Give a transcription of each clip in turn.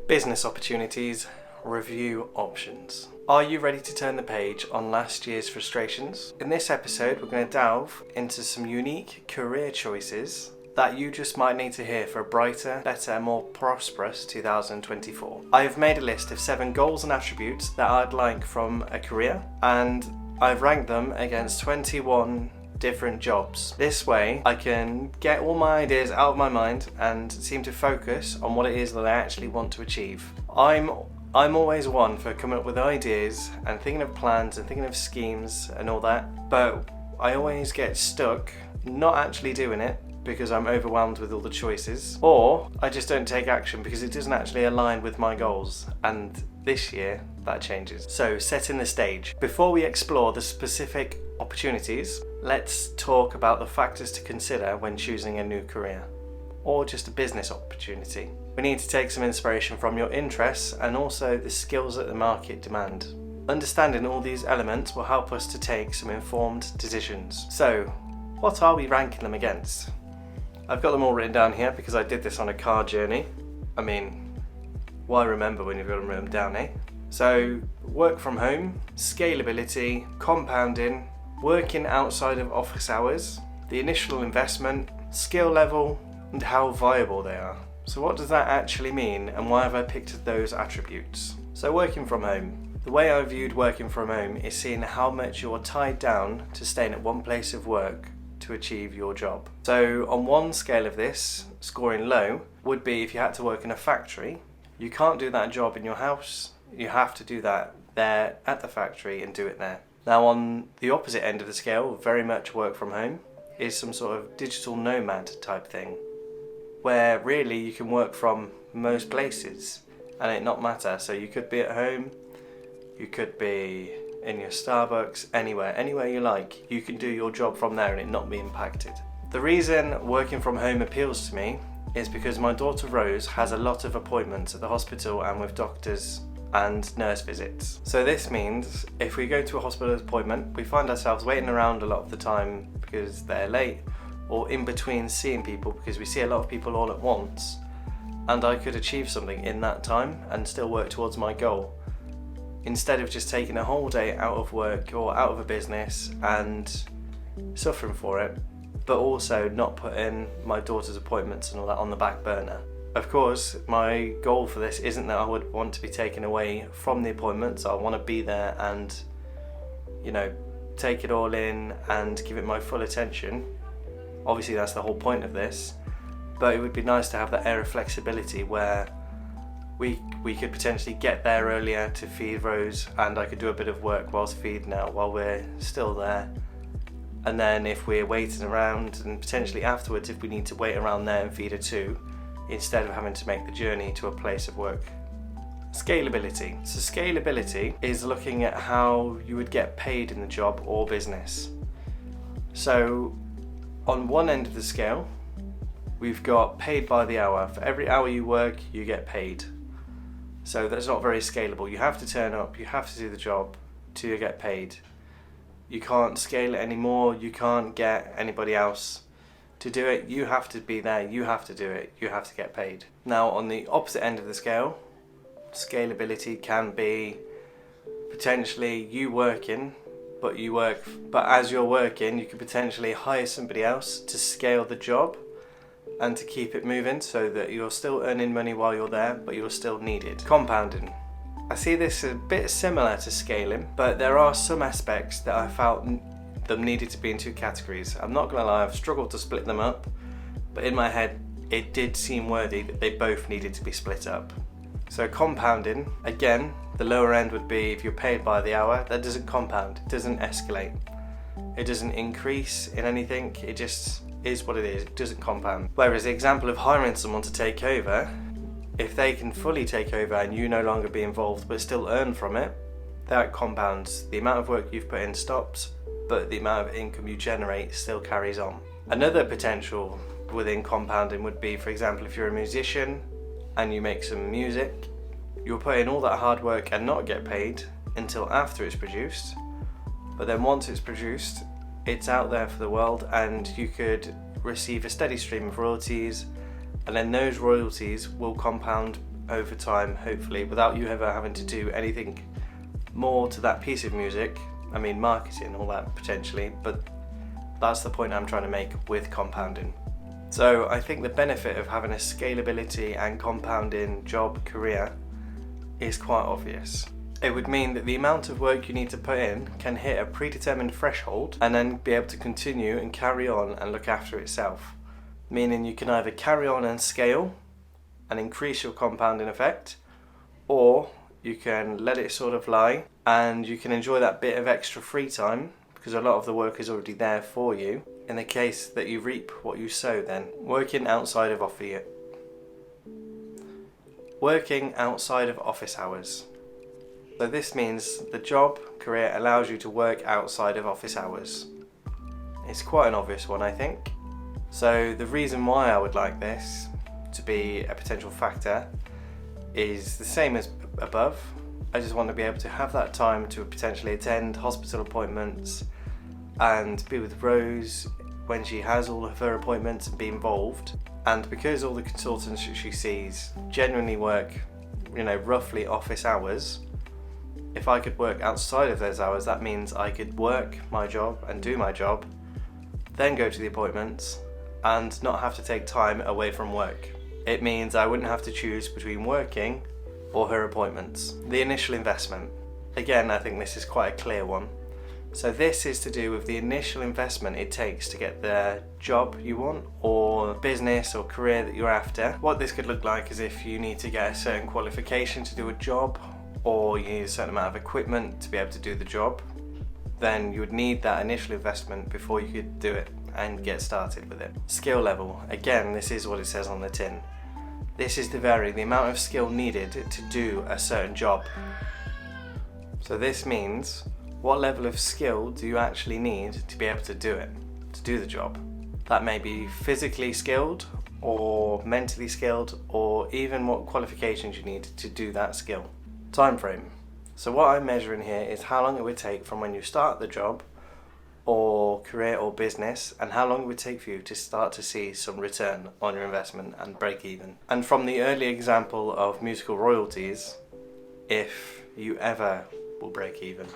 Business opportunities, review options. Are you ready to turn the page on last year's frustrations? In this episode, we're going to delve into some unique career choices that you just might need to hear for a brighter, better, more prosperous 2024. I have made a list of 7 goals and attributes that I'd like from a career, and I've ranked them against 21 different jobs. This way I can get all my ideas out of my mind and seem to focus on what it is that I actually want to achieve. I'm always one for coming up with ideas and thinking of plans and thinking of schemes and all that, but I always get stuck not actually doing it because I'm overwhelmed with all the choices, or I just don't take action because it doesn't actually align with my goals, and this year that changes. So, setting the stage. Before we explore the specific opportunities, let's talk about the factors to consider when choosing a new career or just a business opportunity. We need to take some inspiration from your interests and also the skills that the market demand. Understanding all these elements will help us to take some informed decisions. So, what are we ranking them against? I've got them all written down here because I did this on a car journey. I mean, why remember when you've got them written down, eh? So, work from home, scalability, compounding, working outside of office hours, the initial investment, skill level, and how viable they are. So what does that actually mean, and why have I picked those attributes? So working from home. The way I viewed working from home is seeing how much you're tied down to staying at one place of work to achieve your job. So on one scale of this, scoring low, would be if you had to work in a factory. You can't do that job in your house. You have to do that there at the factory and do it there. Now on the opposite end of the scale, very much work from home, is some sort of digital nomad type thing, where really you can work from most places and it not matter. So you could be at home, you could be in your Starbucks, anywhere you like. You can do your job from there and it not be impacted. The reason working from home appeals to me is because my daughter Rose has a lot of appointments at the hospital and with doctors and nurse visits. So this means if we go to a hospital appointment, we find ourselves waiting around a lot of the time because they're late, or in between seeing people because we see a lot of people all at once, and I could achieve something in that time and still work towards my goal, instead of just taking a whole day out of work or out of a business and suffering for it, but also not putting my daughter's appointments and all that on the back burner. Of course, my goal for this isn't that I would want to be taken away from the appointments. I want to be there and, take it all in and give it my full attention. Obviously, that's the whole point of this, but it would be nice to have that air of flexibility where we could potentially get there earlier to feed Rose, and I could do a bit of work whilst feeding her while we're still there. And then if we're waiting around, and potentially afterwards if we need to wait around there and feed her too, instead of having to make the journey to a place of work. Scalability. So scalability is looking at how you would get paid in the job or business. So on one end of the scale, we've got paid by the hour. For every hour you work, you get paid. So that's not very scalable. You have to turn up, you have to do the job till you get paid. You can't scale it anymore, you can't get anybody else to do it. You have to be there, you have to do it, you have to get paid. Now on the opposite end of the scale, scalability can be potentially you working, but as you're working, you could potentially hire somebody else to scale the job and to keep it moving so that you're still earning money while you're there, but you're still needed. Compounding. I see this a bit similar to scaling, but there are some aspects that I felt them needed to be in 2 categories. I'm not gonna lie, I've struggled to split them up, but in my head it did seem worthy that they both needed to be split up. So compounding, again, the lower end would be if you're paid by the hour. That doesn't compound, it doesn't escalate, it doesn't increase in anything, it just is what it is, it doesn't compound. Whereas the example of hiring someone to take over, if they can fully take over and you no longer be involved but still earn from it, that compounds. The amount of work you've put in stops, but the amount of income you generate still carries on. Another potential within compounding would be, for example, if you're a musician and you make some music, you'll put in all that hard work and not get paid until after it's produced, but then once it's produced, it's out there for the world and you could receive a steady stream of royalties, and then those royalties will compound over time, hopefully, without you ever having to do anything more to that piece of music. I mean, marketing, all that potentially, but that's the point I'm trying to make with compounding. So I think the benefit of having a scalability and compounding job career is quite obvious. It would mean that the amount of work you need to put in can hit a predetermined threshold and then be able to continue and carry on and look after itself. Meaning you can either carry on and scale and increase your compounding effect, or you can let it sort of lie and you can enjoy that bit of extra free time because a lot of the work is already there for you, in the case that you reap what you sow then. Working outside of office hours. So this means the job career allows you to work outside of office hours. It's quite an obvious one, I think. So the reason why I would like this to be a potential factor is the same as above. I just want to be able to have that time to potentially attend hospital appointments and be with Rose when she has all of her appointments and be involved. And because all the consultants that she sees genuinely work, roughly office hours, if I could work outside of those hours, that means I could work my job and do my job, then go to the appointments and not have to take time away from work. It means I wouldn't have to choose between working or her appointments. The initial investment. Again, I think this is quite a clear one. So this is to do with the initial investment it takes to get the job you want or business or career that you're after. What this could look like is if you need to get a certain qualification to do a job, or you need a certain amount of equipment to be able to do the job, then you would need that initial investment before you could do it and get started with it. Skill level. Again, this is what it says on the tin. This is to vary the amount of skill needed to do a certain job. So this means what level of skill do you actually need to be able to do it, to do the job. That may be physically skilled or mentally skilled, or even what qualifications you need to do that skill. Time frame. So what I'm measuring here is how long it would take from when you start the job or career or business, and how long it would take for you to start to see some return on your investment and break even. And from the early example of musical royalties, if you ever will break even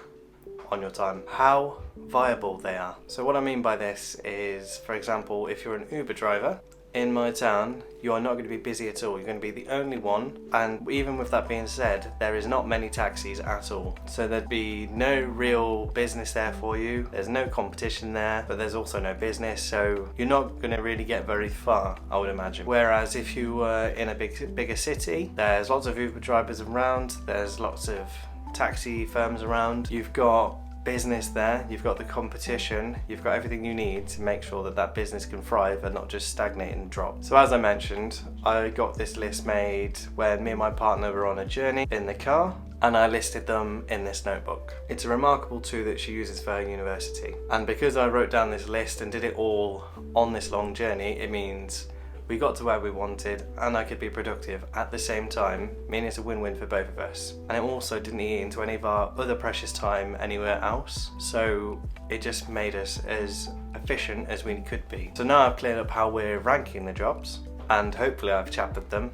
on your time, how viable they are. So what I mean by this is, for example, if you're an Uber driver in my town, you are not going to be busy at all. You're going to be the only one, and even with that being said, there is not many taxis at all. So there'd be no real business there for you. There's no competition there, but there's also no business, so you're not going to really get very far, I would imagine. Whereas if you were in a bigger city, there's lots of Uber drivers around, there's lots of taxi firms around, you've got business there, you've got the competition, you've got everything you need to make sure that that business can thrive and not just stagnate and drop. So as I mentioned, I got this list made when me and my partner were on a journey in the car, and I listed them in this notebook. It's a remarkable tool that she uses for her university, and because I wrote down this list and did it all on this long journey, it means we got to where we wanted and I could be productive at the same time, meaning it's a win-win for both of us. And it also didn't eat into any of our other precious time anywhere else, so it just made us as efficient as we could be. So now I've cleared up how we're ranking the jobs, and hopefully I've chaptered them,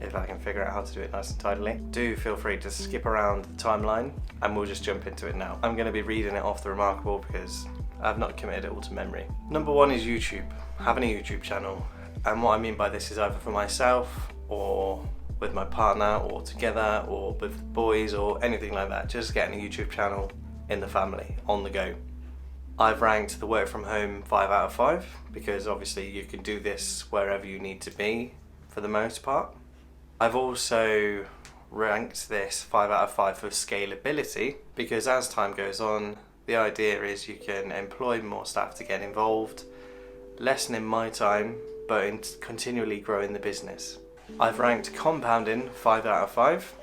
if I can figure out how to do it nice and tidily. Do feel free to skip around the timeline and we'll just jump into it now. I'm going to be reading it off the Remarkable because I've not committed it all to memory. Number 1 is YouTube, having a YouTube channel. And what I mean by this is either for myself or with my partner or together or with the boys or anything like that, just getting a YouTube channel in the family, on the go. I've ranked the work from home 5 out of 5 because obviously you can do this wherever you need to be for the most part. I've also ranked this 5 out of 5 for scalability because as time goes on, the idea is you can employ more staff to get involved, lessening my time, but in continually growing the business. I've ranked compounding 5 out of 5.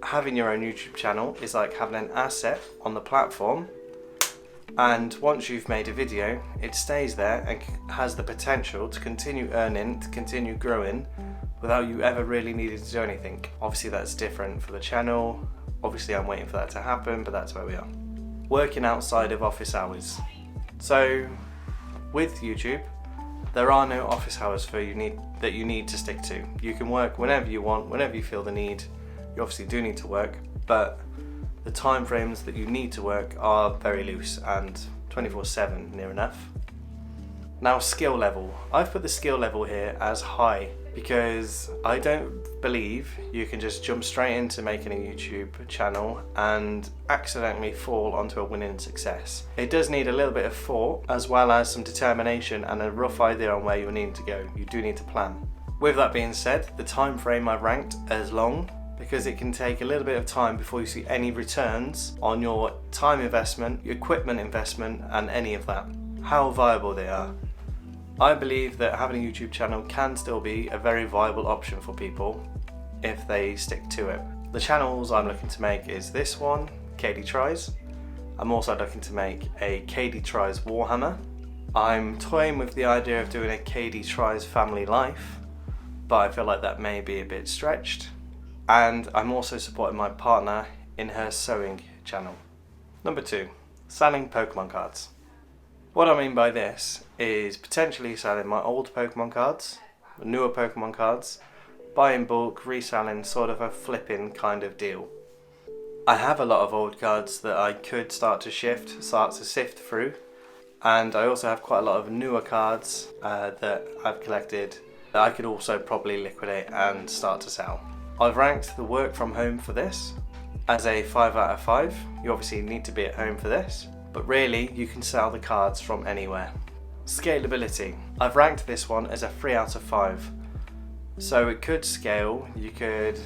Having your own YouTube channel is like having an asset on the platform, and once you've made a video, it stays there and has the potential to continue earning, to continue growing without you ever really needing to do anything. Obviously that's different for the channel. Obviously I'm waiting for that to happen, but that's where we are. Working outside of office hours. So with YouTube, There are no office hours that you need to stick to. You can work whenever you want, whenever you feel the need. You obviously do need to work, but the time frames that you need to work are very loose and 24/7 near enough. Now, skill level. I've put the skill level here as high because I don't believe you can just jump straight into making a YouTube channel and accidentally fall onto a winning success. It does need a little bit of thought as well as some determination and a rough idea on where you need to go. You do need to plan. With that being said, the time frame I've ranked as long because it can take a little bit of time before you see any returns on your time investment, your equipment investment, and any of that. How viable they are. I believe that having a YouTube channel can still be a very viable option for people if they stick to it. The channels I'm looking to make is this one, KD Tries. I'm also looking to make a KD Tries Warhammer. I'm toying with the idea of doing a KD Tries Family Life, but I feel like that may be a bit stretched. And I'm also supporting my partner in her sewing channel. Number 2, selling Pokemon cards. What I mean by this is potentially selling my old Pokemon cards, newer Pokemon cards, buy in bulk, reselling, sort of a flipping kind of deal. I have a lot of old cards that I could start to sift through, and I also have quite a lot of newer cards that I've collected that I could also probably liquidate and start to sell. I've ranked the work from home for this as a 5 out of 5. You obviously need to be at home for this, but really you can sell the cards from anywhere. Scalability. I've ranked this one as a 3 out of 5. So it could scale, you could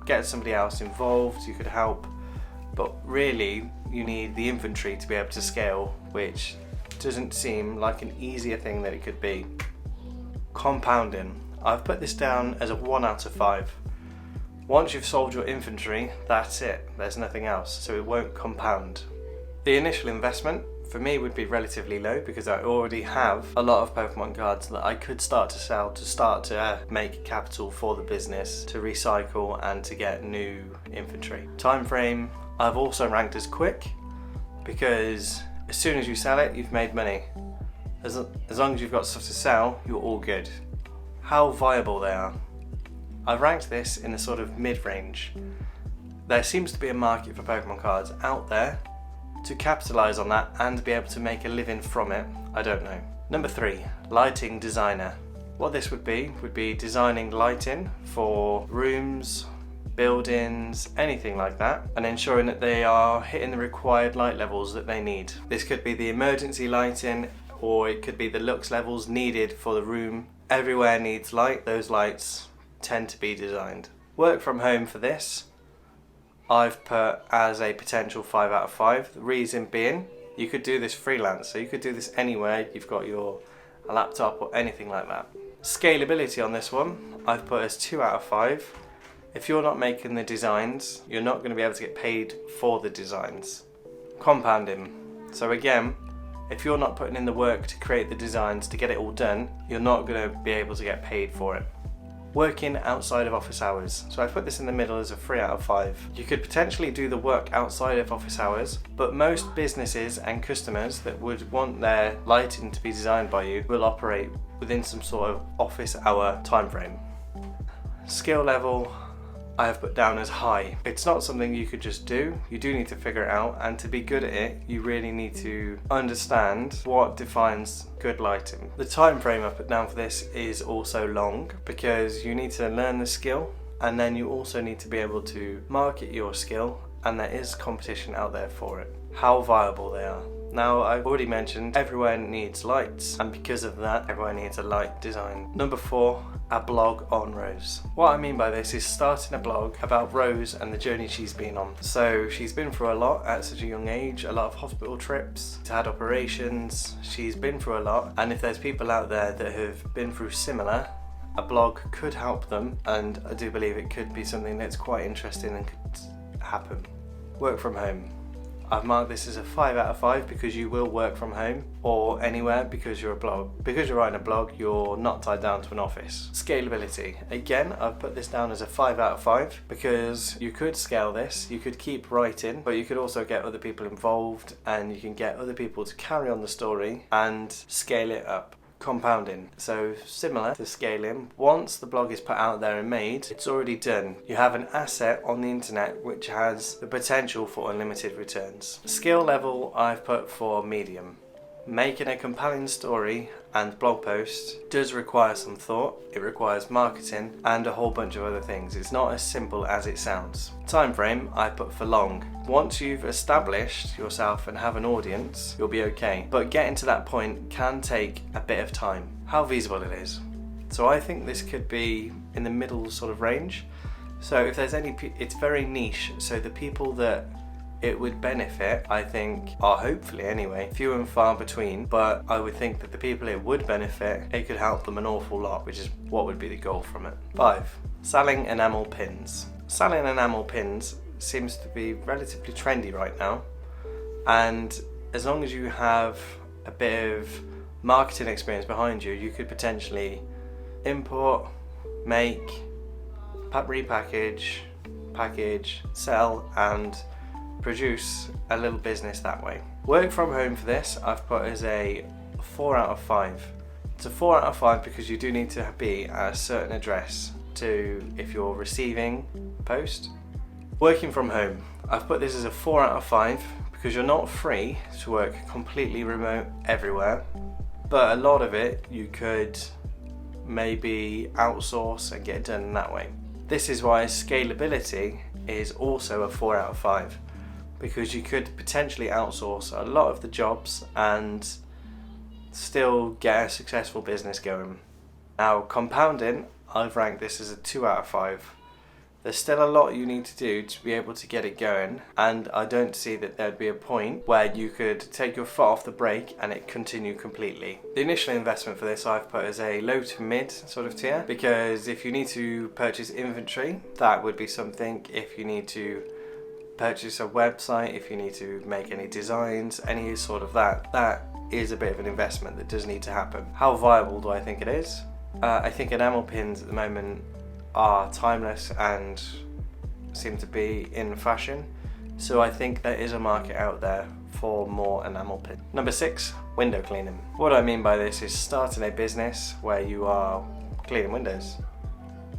get somebody else involved, you could help, but really you need the inventory to be able to scale, which doesn't seem like an easier thing than it could be. Compounding. I've put this down as a 1 out of 5. Once you've sold your inventory, that's it, there's nothing else, so it won't compound. The initial investment for me would be relatively low because I already have a lot of Pokemon cards that I could start to sell to start to make capital for the business, to recycle and to get new inventory. Time frame, I've also ranked as quick because as soon as you sell it, you've made money. As long as you've got stuff to sell, you're all good. How viable they are. I've ranked this in a sort of mid-range. There seems to be a market for Pokemon cards out there. To capitalise on that and be able to make a living from it, I don't know. Number 3, lighting designer. What this would be designing lighting for rooms, buildings, anything like that, and ensuring that they are hitting the required light levels that they need. This could be the emergency lighting, or it could be the lux levels needed for the room. Everywhere needs light, those lights tend to be designed. Work from home for this, I've put as a potential 5 out of 5. The reason being, you could do this freelance, so you could do this anywhere you've got a laptop or anything like that. Scalability on this one, I've put as 2 out of 5. If you're not making the designs, you're not going to be able to get paid for the designs. Compounding. So again, if you're not putting in the work to create the designs to get it all done, you're not going to be able to get paid for it. Working outside of office hours. So I put this in the middle as a 3 out of 5. You could potentially do the work outside of office hours, but most businesses and customers that would want their lighting to be designed by you will operate within some sort of office hour time frame. Skill level, I have put down as high. It's not something you could just do. You do need to figure it out, and to be good at it, you really need to understand what defines good lighting. The time frame I put down for this is also long because you need to learn the skill, and then you also need to be able to market your skill, and there is competition out there for it. How viable they are. Now, I've already mentioned everywhere needs lights, and because of that, everywhere needs a light design. Number 4, a blog on Rose. What I mean by this is starting a blog about Rose and the journey she's been on. So she's been through a lot at such a young age, a lot of hospital trips, she's had operations, she's been through a lot, and if there's people out there that have been through similar, a blog could help them, and I do believe it could be something that's quite interesting and could happen. Work from home. I've marked this as a 5 out of 5 because you will work from home or anywhere because you're a blog. Because you're writing a blog, you're not tied down to an office. Scalability. Again, I've put this down as a 5 out of 5 because you could scale this, you could keep writing, but you could also get other people involved and you can get other people to carry on the story and scale it up. compounding. So similar to scaling, once the blog is put out there and made, it's already done. You have an asset on the internet which has the potential for unlimited returns. Skill level I've put for medium. Making a compelling story and blog post does require some thought, it requires marketing and a whole bunch of other things. It's not as simple as it sounds. Time frame I put for long. Once you've established yourself and have an audience, you'll be okay. But getting to that point can take a bit of time. How feasible it is. So I think this could be in the middle sort of range. So if there's any, it's very niche. So the people that it would benefit, I think, are hopefully anyway, few and far between, but I would think that the people it would benefit, it could help them an awful lot, which is what would be the goal from it. 5. Selling enamel pins. Selling enamel pins seems to be relatively trendy right now, and as long as you have a bit of marketing experience behind you, you could potentially import, make, repackage, package, sell, and produce a little business that way. Work from home for this I've put as a 4 out of 5. It's a 4 out of 5 because you do need to be at a certain address to, if you're receiving a post. Working from home, I've put this as a 4 out of 5 because you're not free to work completely remote everywhere, but a lot of it you could maybe outsource and get it done in that way. This is why scalability is also a 4 out of 5. Because you could potentially outsource a lot of the jobs and still get a successful business going. Now, compounding, I've ranked this as a 2 out of 5. There's still a lot you need to do to be able to get it going, and I don't see that there'd be a point where you could take your foot off the brake and it continue completely. The initial investment for this I've put as a low to mid sort of tier, because if you need to purchase inventory, that would be something. If you need to purchase a website, if you need to make any designs, any sort of that is a bit of an investment that does need to happen. How viable do I think it is? I think enamel pins at the moment are timeless and seem to be in fashion, so I think there is a market out there for more enamel pins. Number 6, window cleaning. What I mean by this is starting a business where you are cleaning windows.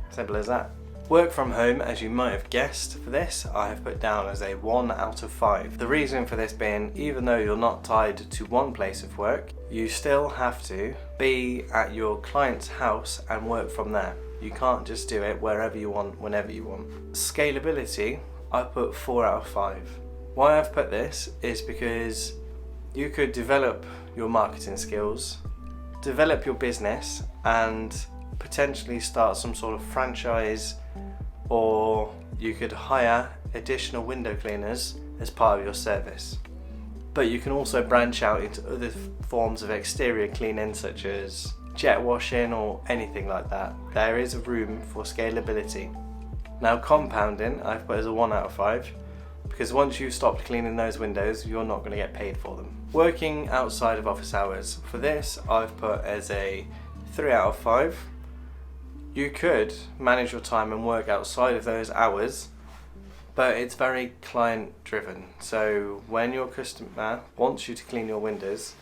Simple as that. Work from home, as you might have guessed, for this I have put down as a 1 out of 5. The reason for this being, even though you're not tied to one place of work, you still have to be at your client's house and work from there. You can't just do it wherever you want, whenever you want. Scalability, I put 4 out of 5. Why I've put this is because you could develop your marketing skills, develop your business, and potentially start some sort of franchise, or you could hire additional window cleaners as part of your service. But you can also branch out into other forms of exterior cleaning, such as jet washing or anything like that. There is a room for scalability. Now, compounding I've put as a 1 out of 5 because once you've stopped cleaning those windows, you're not going to get paid for them. Working outside of office hours, for this I've put as a 3 out of 5. You could manage your time and work outside of those hours, but it's very client driven. So when your customer wants you to clean your windows,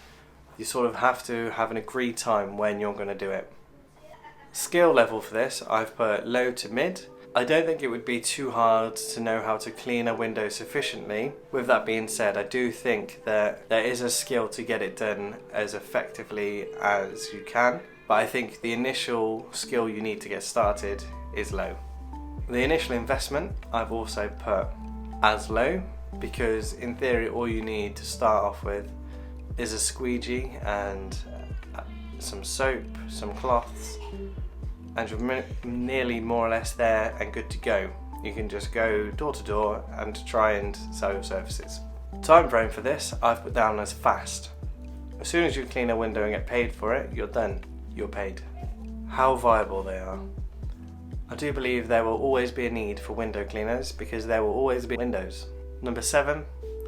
you sort of have to have an agreed time when you're going to do it. Skill level for this I've put low to mid. I don't think it would be too hard to know how to clean a window sufficiently. With that being said, I do think that there is a skill to get it done as effectively as you can. But I think the initial skill you need to get started is low. The initial investment I've also put as low because in theory all you need to start off with is a squeegee and some soap, some cloths, and you're nearly more or less there and good to go. You can just go door to door and try and sell your services. Time frame for this I've put down as fast. As soon as you clean a window and get paid for it, you're done. You're paid. How viable they are. I do believe there will always be a need for window cleaners because there will always be windows. Number 7,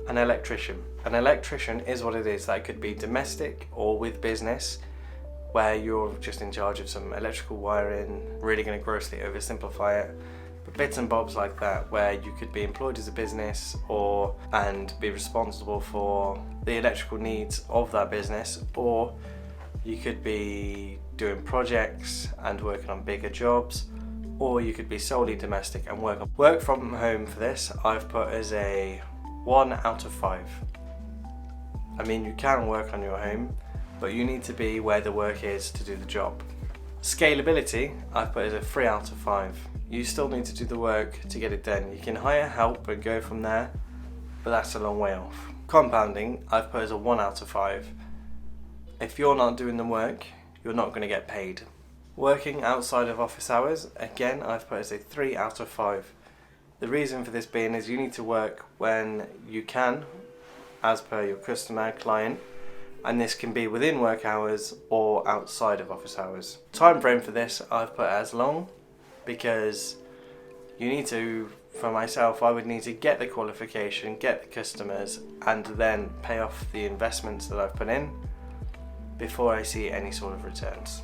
an electrician. An electrician is what it is. That could be domestic or with business, where you're just in charge of some electrical wiring, really going to grossly oversimplify it, but bits and bobs like that, where you could be employed as a business and be responsible for the electrical needs of that business, or You could be doing projects and working on bigger jobs, or you could be solely domestic and work from home. For this, I've put as a 1 out of 5. I mean, you can work on your home, but you need to be where the work is to do the job. Scalability, I've put as a 3 out of 5. You still need to do the work to get it done. You can hire help and go from there, but that's a long way off. Compounding, I've put as a 1 out of 5. If you're not doing the work, you're not going to get paid. Working outside of office hours, again, I've put as a 3 out of 5. The reason for this being is you need to work when you can, as per your customer, client, and this can be within work hours or outside of office hours. Time frame for this, I've put as long, because you need to, for myself, I would need to get the qualification, get the customers, and then pay off the investments that I've put in before I see any sort of returns.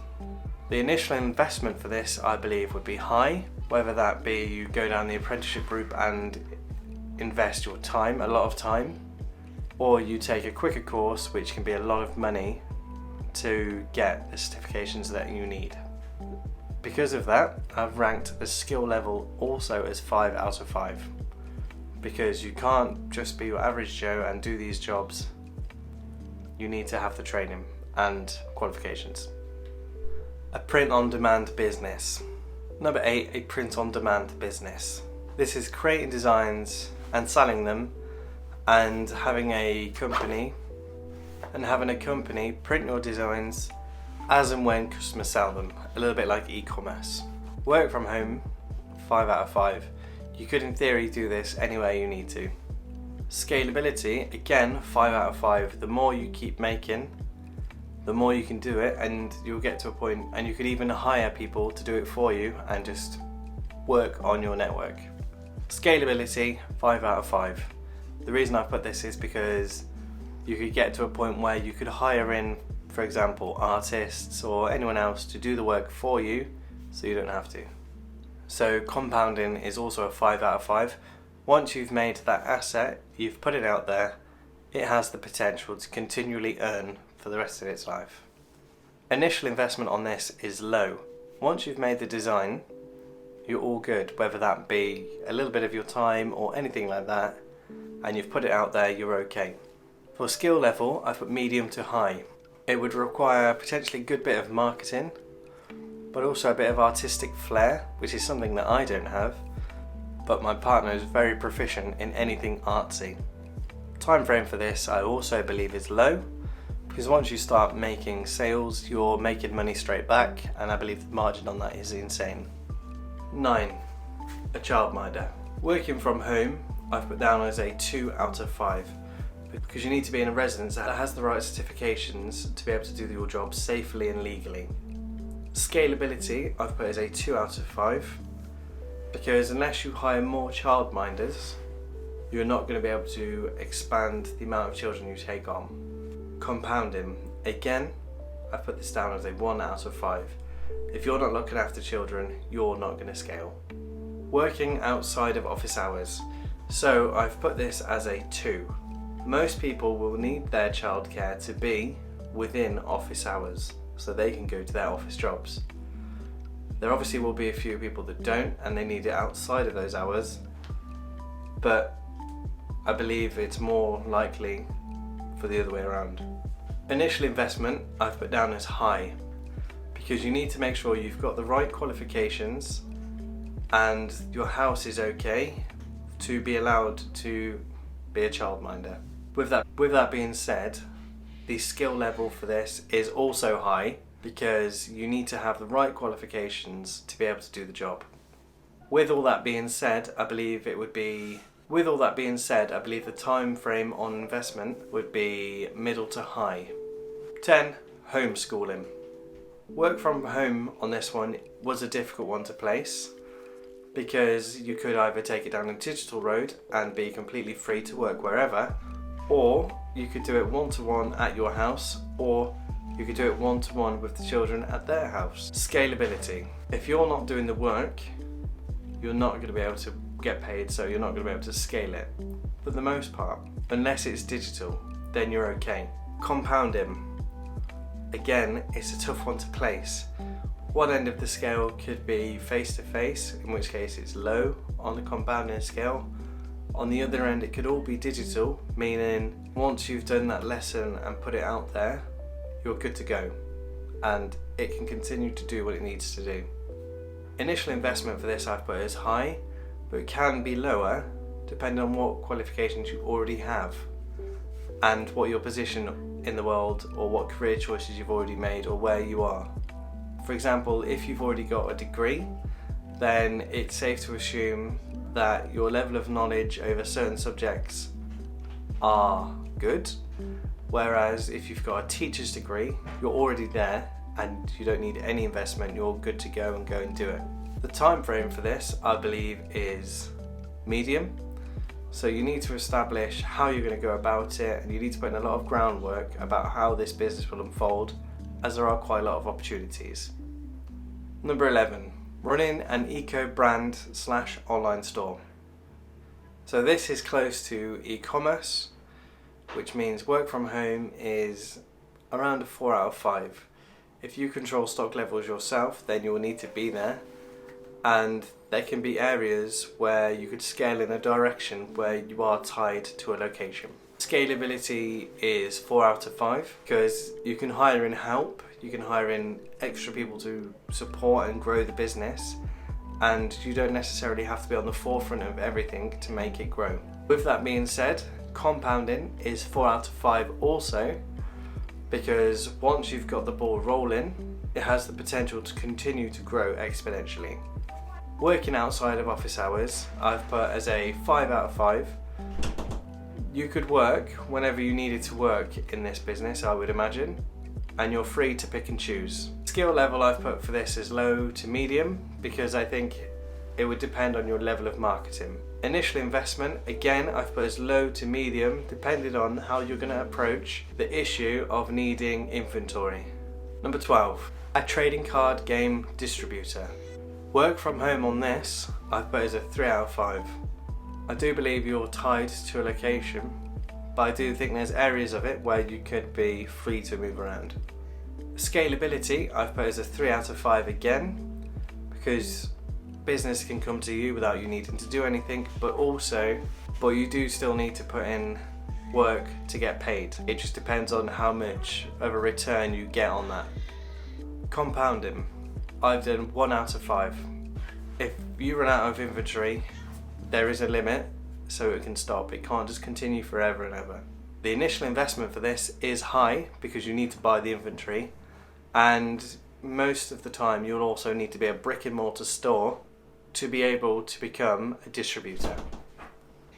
The initial investment for this, I believe, would be high, whether that be you go down the apprenticeship route and invest your time, a lot of time, or you take a quicker course, which can be a lot of money to get the certifications that you need. Because of that, I've ranked the skill level also as 5 out of 5. Because you can't just be your average Joe and do these jobs. You need to have the training and qualifications. A print-on-demand business. Number 8, a print-on-demand business. This is creating designs and selling them, and having a company print your designs as and when customers sell them, a little bit like e-commerce. Work from home, 5 out of 5. You could in theory do this anywhere you need to. Scalability, again, 5 out of 5. The more you keep making, the more you can do it, and you'll get to a point, and you could even hire people to do it for you and just work on your network. Scalability, 5 out of 5. The reason I put this is because you could get to a point where you could hire in, for example, artists or anyone else to do the work for you, so you don't have to. So compounding is also a 5 out of 5. Once you've made that asset, you've put it out there, it has the potential to continually earn for the rest of its life. Initial investment on this is low. Once you've made the design, you're all good, whether that be a little bit of your time or anything like that, and you've put it out there, you're okay. For skill level, I put medium to high. It would require potentially a good bit of marketing, but also a bit of artistic flair, which is something that I don't have, but my partner is very proficient in anything artsy. Time frame for this, I also believe, is low, because once you start making sales, you're making money straight back, and I believe the margin on that is insane. 9, a childminder. Working from home, I've put down as a 2 out of 5. Because you need to be in a residence that has the right certifications to be able to do your job safely and legally. Scalability, I've put as a 2 out of 5, because unless you hire more childminders, you're not going to be able to expand the amount of children you take on. Compounding, again, I've put this down as a 1 out of 5. If you're not looking after children, you're not going to scale. Working outside of office hours, so I've put this as a 2. Most people will need their childcare to be within office hours so they can go to their office jobs. There obviously will be a few people that don't and they need it outside of those hours, but I believe it's more likely for the other way around. Initial investment I've put down as high, because you need to make sure you've got the right qualifications and your house is okay to be allowed to be a childminder. With that being said, the skill level for this is also high, because you need to have the right qualifications to be able to do the job. With all that being said, I believe the time frame on investment would be middle to high. 10, homeschooling. Work from home on this one was a difficult one to place, because you could either take it down a digital road and be completely free to work wherever, or you could do it one-to-one at your house, or you could do it one-to-one with the children at their house. Scalability. If you're not doing the work, you're not going to be able to get paid, so you're not going to be able to scale it. For the most part, unless it's digital, then you're okay. Compounding. again, it's a tough one to place. One end of the scale could be face-to-face, in which case it's low on the compounding scale. On the other end, it could all be digital, meaning once you've done that lesson and put it out there, you're good to go, and it can continue to do what it needs to do. Initial investment for this I've put as high, but it can be lower depending on what qualifications you already have and what your position in the world or what career choices you've already made or where you are. For example, if you've already got a degree, then it's safe to assume that your level of knowledge over certain subjects are good, whereas if you've got a teacher's degree, you're already there and you don't need any investment, you're good to go and do it. The time frame for this, I believe, is medium. So you need to establish how you're going to go about it, and you need to put in a lot of groundwork about how this business will unfold, as there are quite a lot of opportunities. Number 11, running an eco brand / online store. So this is close to e-commerce, which means work from home is around a 4 out of 5. If you control stock levels yourself, then you will need to be there, and there can be areas where you could scale in a direction where you are tied to a location. Scalability is 4 out of 5 because you can hire in help, you can hire in extra people to support and grow the business, and you don't necessarily have to be on the forefront of everything to make it grow. With that being said, compounding is 4 out of 5 also, because once you've got the ball rolling, it has the potential to continue to grow exponentially. Working outside of office hours, I've put as a 5 out of 5. You could work whenever you needed to work in this business, I would imagine, and you're free to pick and choose. Skill level I've put for this is low to medium, because I think it would depend on your level of marketing. Initial investment, again, I've put as low to medium, depending on how you're going to approach the issue of needing inventory. Number 12, a trading card game distributor. Work from home on this, I've put as a 3 out of 5. I do believe you're tied to a location, but I do think there's areas of it where you could be free to move around. Scalability, I've put as a 3 out of 5 again, because business can come to you without you needing to do anything, but you do still need to put in work to get paid. It just depends on how much of a return you get on that. Compounding, I've done 1 out of 5. If you run out of inventory, there is a limit, so it can stop. It can't just continue forever and ever. The initial investment for this is high because you need to buy the inventory, and most of the time you'll also need to be a brick and mortar store to be able to become a distributor.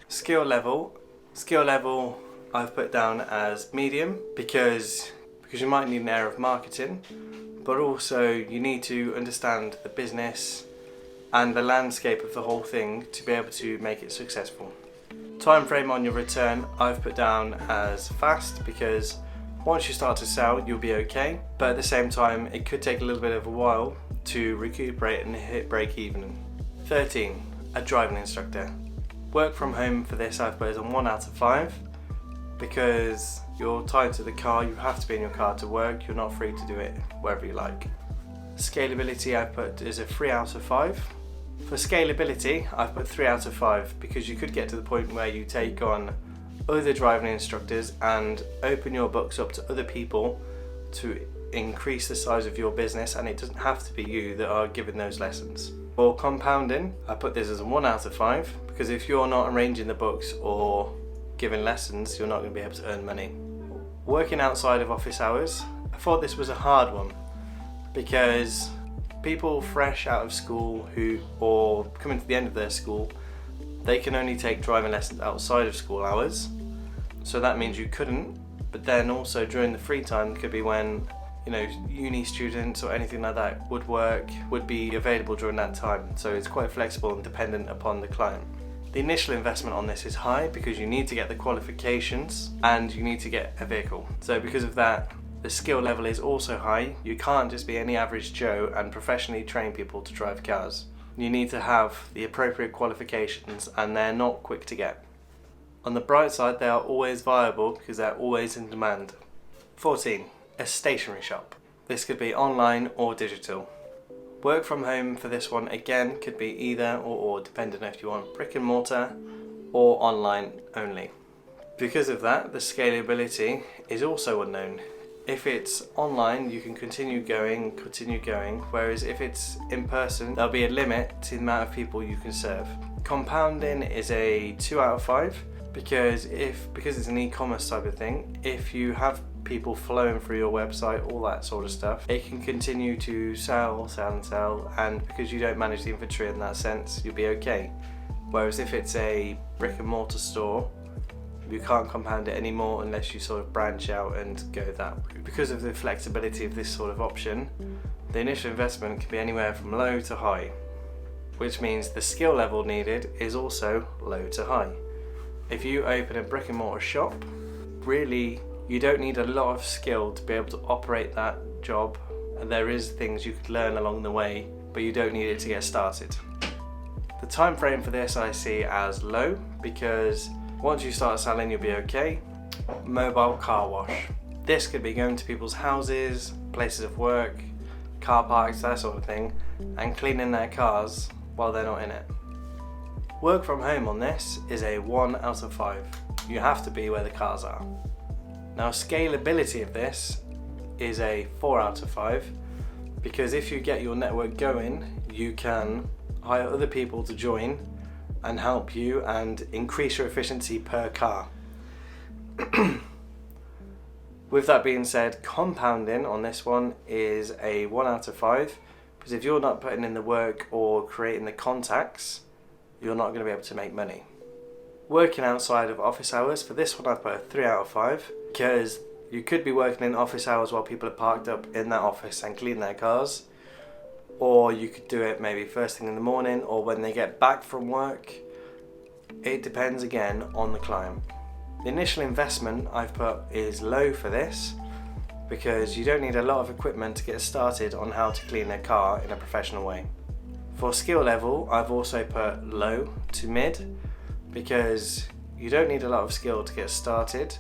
Skill level I've put down as medium because you might need an area of marketing, but also you need to understand the business and the landscape of the whole thing to be able to make it successful. Time frame on your return I've put down as fast, because once you start to sell you'll be okay, but at the same time it could take a little bit of a while to recuperate and hit break even. 13, a driving instructor. Work from home for this I've put as a 1 out of 5 because you're tied to the car, you have to be in your car to work, you're not free to do it wherever you like. Scalability I put as a 3 out of 5. For scalability I've put 3 out of 5 because you could get to the point where you take on other driving instructors and open your books up to other people to increase the size of your business, and it doesn't have to be you that are giving those lessons. For compounding, I put this as a 1 out of 5 because if you're not arranging the books or giving lessons, you're not going to be able to earn money. Working outside of office hours, I thought this was a hard one because people fresh out of school or coming to the end of their school, they can only take driving lessons outside of school hours. So that means you couldn't, but then also during the free time could be when uni students or anything like that would be available during that time. So it's quite flexible and dependent upon the client. The initial investment on this is high because you need to get the qualifications and you need to get a vehicle. So because of that, the skill level is also high. You can't just be any average Joe and professionally train people to drive cars. You need to have the appropriate qualifications, and they're not quick to get. On the bright side, they are always viable because they're always in demand. 14. a stationery shop. This could be online or digital. Work from home for this one again could be either or depending if you want brick and mortar or online only. Because of that, the scalability is also unknown. If it's online, you can continue going, whereas if it's in person, there'll be a limit to the amount of people you can serve. Compounding is a 2 out of 5 because it's an e-commerce type of thing, if you have people flowing through your website, all that sort of stuff, it can continue to sell, and because you don't manage the inventory in that sense, you'll be okay. Whereas if it's a brick and mortar store, you can't compound it anymore unless you sort of branch out and go that route. Because of the flexibility of this sort of option, the initial investment can be anywhere from low to high, which means the skill level needed is also low to high. If you open a brick and mortar shop, really you don't need a lot of skill to be able to operate that job, and there is things you could learn along the way, but you don't need it to get started. The time frame for this I see as low because once you start selling, you'll be okay. Mobile car wash. This could be going to people's houses, places of work, car parks, that sort of thing, and cleaning their cars while they're not in it. Work from home on this is a 1 out of 5. You have to be where the cars are. Now, scalability of this is a 4 out of 5 because if you get your network going, you can hire other people to join and help you and increase your efficiency per car. With that being said, compounding on this one is a 1 out of 5 because if you're not putting in the work or creating the contacts, you're not going to be able to make money. Working outside of office hours, for this one I've put a 3 out of 5 because you could be working in office hours while people are parked up in that office and clean their cars, or you could do it maybe first thing in the morning or when they get back from work. It depends again on the client. The initial investment I've put is low for this because you don't need a lot of equipment to get started on how to clean a car in a professional way. For skill level, I've also put low to mid because you don't need a lot of skill to get started,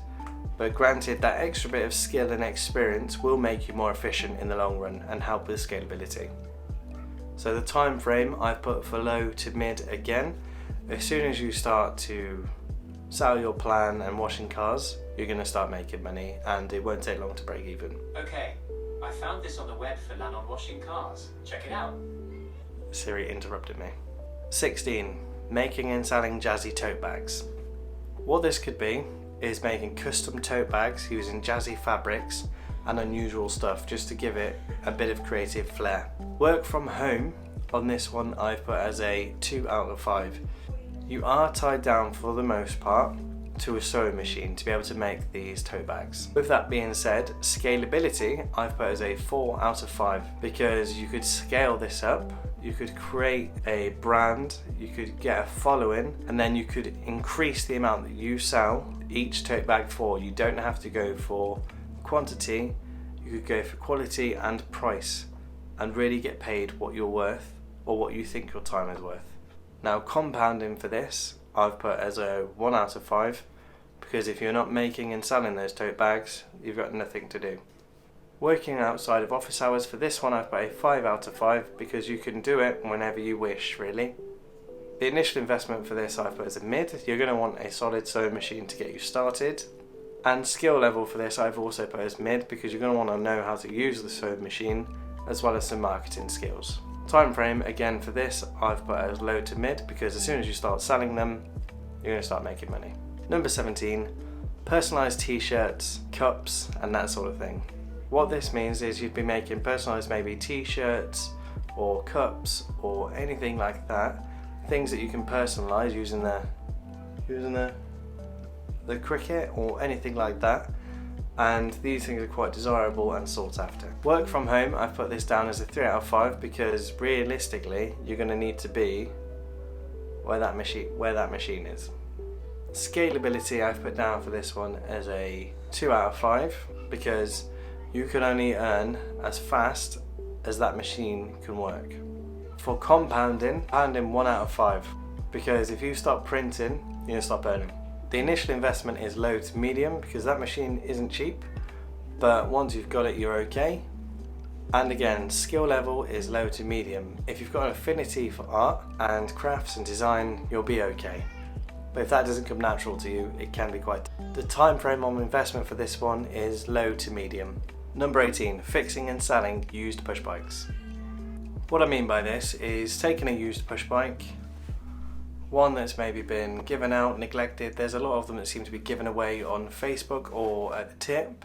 but granted that extra bit of skill and experience will make you more efficient in the long run and help with scalability. So the time frame I've put for low to mid again. As soon as you start to sell your plan and washing cars, you're going to start making money and it won't take long to break even. Okay, I found this on the web for land on washing cars. Check it out. Siri interrupted me. 16. Making and selling Jazzy tote bags. What this could be is making custom tote bags using Jazzy fabrics and unusual stuff just to give it a bit of creative flair. Work from home on this one I've put as a 2 out of 5. You are tied down for the most part to a sewing machine to be able to make these tote bags. With that being said, scalability I've put as a 4 out of 5 because you could scale this up, you could create a brand, you could get a following, and then you could increase the amount that you sell each tote bag for. You don't have to go for quantity, you could go for quality and price and really get paid what you're worth or what you think your time is worth. Now, compounding for this I've put as a 1 out of 5 because if you're not making and selling those tote bags, you've got nothing to do. Working outside of office hours, for this one I've put a 5 out of 5 because you can do it whenever you wish, really. The initial investment for this I've put as a mid. You're going to want a solid sewing machine to get you started. And skill level for this I've also put as mid because you're going to want to know how to use the sewing machine as well as some marketing skills. Time frame again for this I've put as low to mid because as soon as you start selling them, you're going to start making money. Number 17, personalised T-shirts, cups and that sort of thing. What this means is you'd be making personalised maybe T-shirts or cups or anything like that, things that you can personalise using the cricket or anything like that, and these things are quite desirable and sought after. Work from home, I've put this down as a 3 out of 5 because realistically you're going to need to be where that machine is. Scalability I've put down for this one as a 2 out of 5 because you can only earn as fast as that machine can work. For compounding 1 out of 5 because if you stop printing, you're going to stop earning. The initial investment is low to medium because that machine isn't cheap, but once you've got it, you're okay. And again, skill level is low to medium. If you've got an affinity for art and crafts and design, you'll be okay. But if that doesn't come natural to you, it can be quite. The time frame on investment for this one is low to medium. Number 18, fixing and selling used push bikes. What I mean by this is taking a used push bike, one that's maybe been given out, neglected. There's a lot of them that seem to be given away on Facebook or at the tip.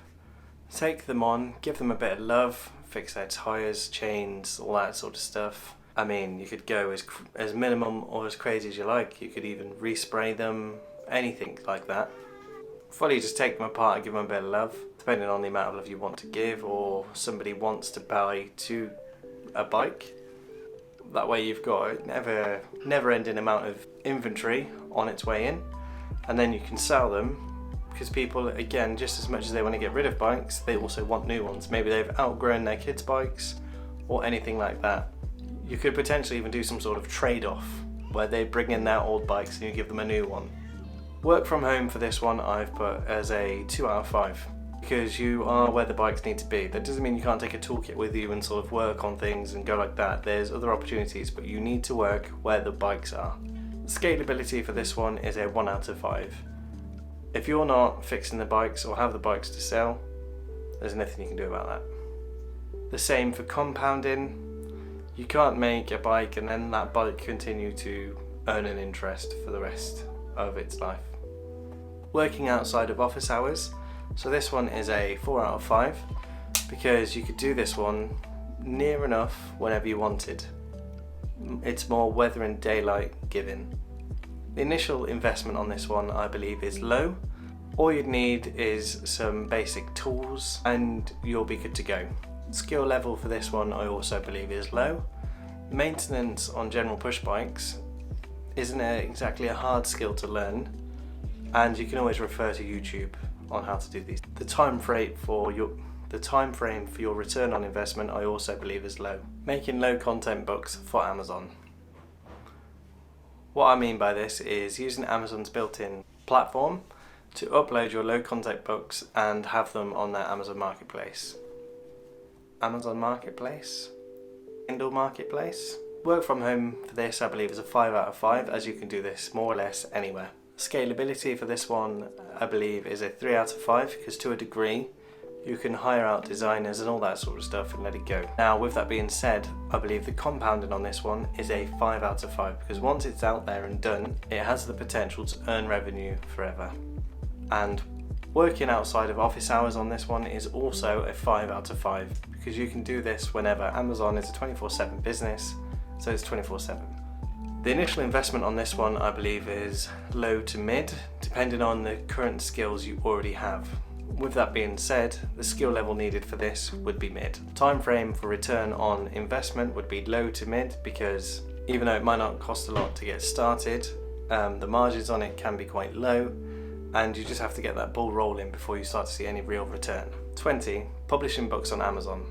Take them on, give them a bit of love, fix their tyres, chains, all that sort of stuff. I mean, you could go as minimum or as crazy as you like. You could even respray them, anything like that. Fully just take them apart and give them a bit of love, depending on the amount of love you want to give or somebody wants to buy to a bike. That way you've got a never-ending amount of inventory on its way in, and then you can sell them, because people, again, just as much as they want to get rid of bikes, they also want new ones. Maybe they've outgrown their kids' bikes or anything like that. You could potentially even do some sort of trade-off where they bring in their old bikes and you give them a new one. Work from home for this one I've put as a 2 out of 5, because you are where the bikes need to be. That doesn't mean you can't take a toolkit with you and sort of work on things and go like that. There's other opportunities, but you need to work where the bikes are. Scalability for this one is a 1 out of 5. If you're not fixing the bikes or have the bikes to sell, there's nothing you can do about that. The same for compounding. You can't make a bike and then that bike continue to earn an interest for the rest of its life. Working outside of office hours. So this one is a 4 out of 5, because you could do this one near enough whenever you wanted. It's more weather and daylight given. The initial investment on this one, I believe, is low. All you'd need is some basic tools and you'll be good to go. Skill level for this one, I also believe, is low. Maintenance on general push bikes isn't exactly a hard skill to learn, and you can always refer to YouTube on how to do these. The time frame for your return on investment, I also believe, is low. Making low content books for Amazon. What I mean by this is using Amazon's built-in platform to upload your low content books and have them on their Amazon Marketplace. Amazon Marketplace? Kindle Marketplace? Work from home for this, I believe, is a 5 out of 5, as you can do this more or less anywhere. Scalability for this one, I believe, is a 3 out of 5, because to a degree you can hire out designers and all that sort of stuff and let it go. Now, with that being said, I believe the compounding on this one is a 5 out of 5, because once it's out there and done, it has the potential to earn revenue forever. And working outside of office hours on this one is also a 5 out of 5, because you can do this whenever. Amazon is a 24/7 business, so it's 24/7. The initial investment on this one, I believe, is low to mid, depending on the current skills you already have. With that being said, the skill level needed for this would be mid. Time frame for return on investment would be low to mid, because even though it might not cost a lot to get started, the margins on it can be quite low, and you just have to get that ball rolling before you start to see any real return. 20. Publishing books on Amazon.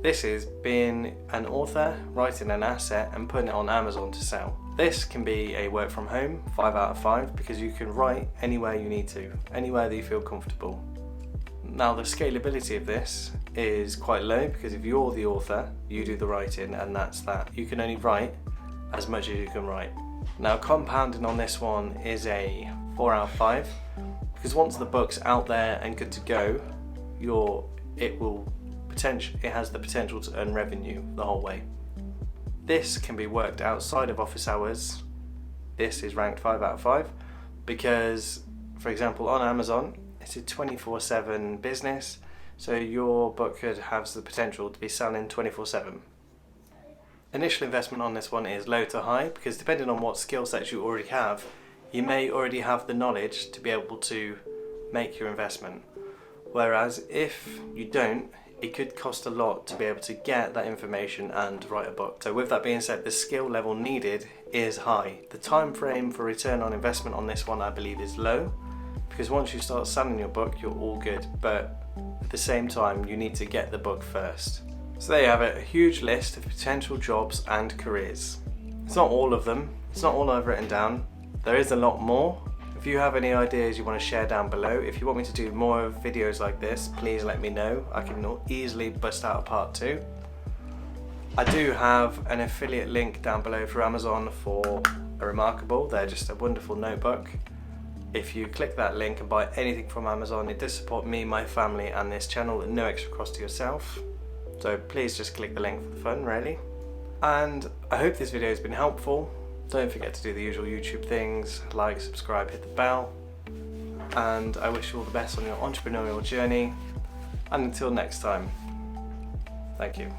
This is being an author, writing an asset and putting it on Amazon to sell. This can be a work from home, 5 out of 5, because you can write anywhere you need to, anywhere that you feel comfortable. Now, the scalability of this is quite low, because if you're the author, you do the writing, and that's that. You can only write as much as you can write. Now, compounding on this one is a 4 out of 5, because once the book's out there and good to go, it has the potential to earn revenue the whole way. This can be worked outside of office hours. This is ranked 5 out of 5 because, for example, on Amazon, it's a 24/7 business, so your book could have the potential to be selling 24/7. Initial investment on this one is low to high, because depending on what skill sets you already have, you may already have the knowledge to be able to make your investment. Whereas if you don't, it could cost a lot to be able to get that information and write a book. So with that being said, the skill level needed is high. The time frame for return on investment on this one, I believe, is low, because once you start selling your book, you're all good, but at the same time, you need to get the book first. So there you have it, a huge list of potential jobs and careers. It's not all of them, it's not all I've written down. There is a lot more. If you have any ideas you want to share down below, if you want me to do more videos like this, please let me know. I can easily bust out a part 2. I do have an affiliate link down below for Amazon for a Remarkable. They're just a wonderful notebook. If you click that link and buy anything from Amazon, it does support me, my family and this channel at no extra cost to yourself. So please just click the link for the fun, really. And I hope this video has been helpful. Don't forget to do the usual YouTube things, like, subscribe, hit the bell. And I wish you all the best on your entrepreneurial journey. And until next time, thank you.